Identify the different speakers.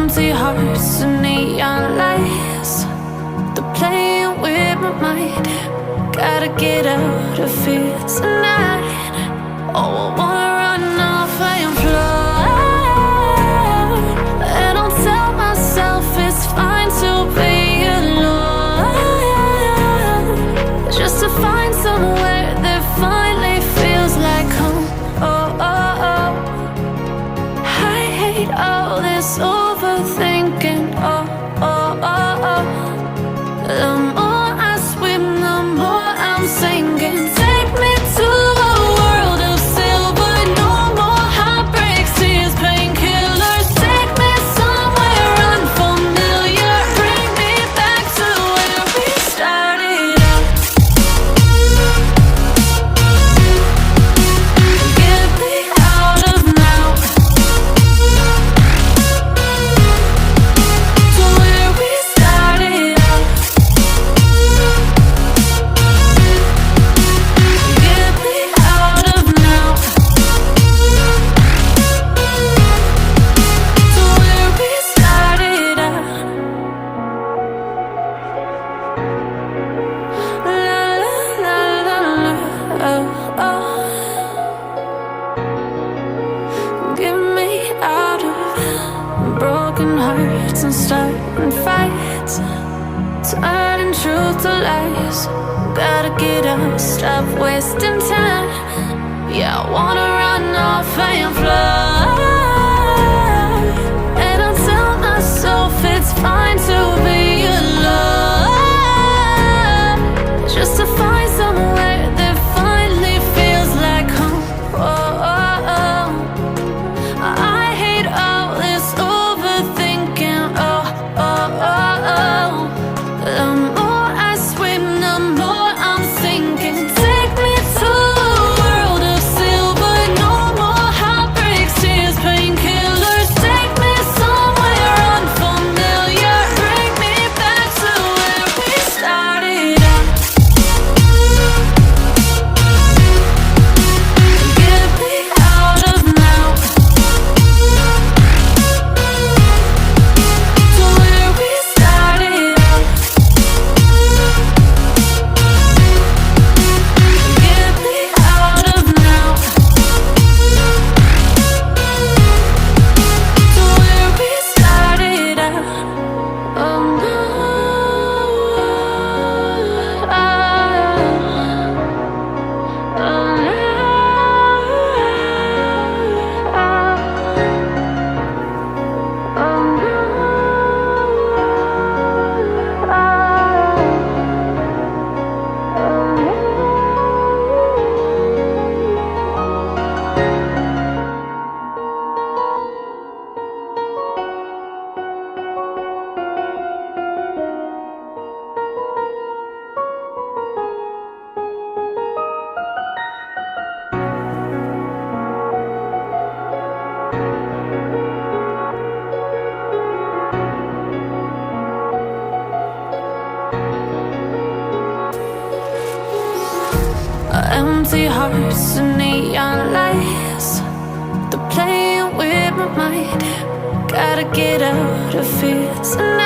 Speaker 1: Empty hearts and neon lights, they're playing with my mind. Gotta get out of here tonight. Oh, I wanna run off and fly, and I'll tell myself it's fine to be alone, just to find somewhere that finally feels like home. Oh, oh, oh. I hate all this overthinking. Oh, oh, oh, oh. The more I swim, the more I'm sinking. Take me to a world of silver. No more heartbreaks, tears, painkillers. Take me somewhere unfamiliar. Bring me back to where we started out. Get me out of now, to where we started out. Get me out of now, to where we started out. La la la la la, oh, oh. Get me out of broken hearts and starting fights, turning truth to lies. Gotta get up, stop wasting time. Yeah, I wanna run off and fly, and I'll tell myself it's fine to be alone, just to find somewhere that finally feels like home. Oh, oh, oh. I hate all this overthinking. Oh, oh, oh, oh. The more I swim, the more I'm sinking. Take me to a world of silver. No more heartbreaks, tears, painkillers. Take me somewhere unfamiliar. Bring me back to where we started out. Get me out of now, to where we started out. Get me out of now, to where we started out. Oh no, oh, empty hearts and neon lights, they're playing with my mind. Gotta get out of here tonight.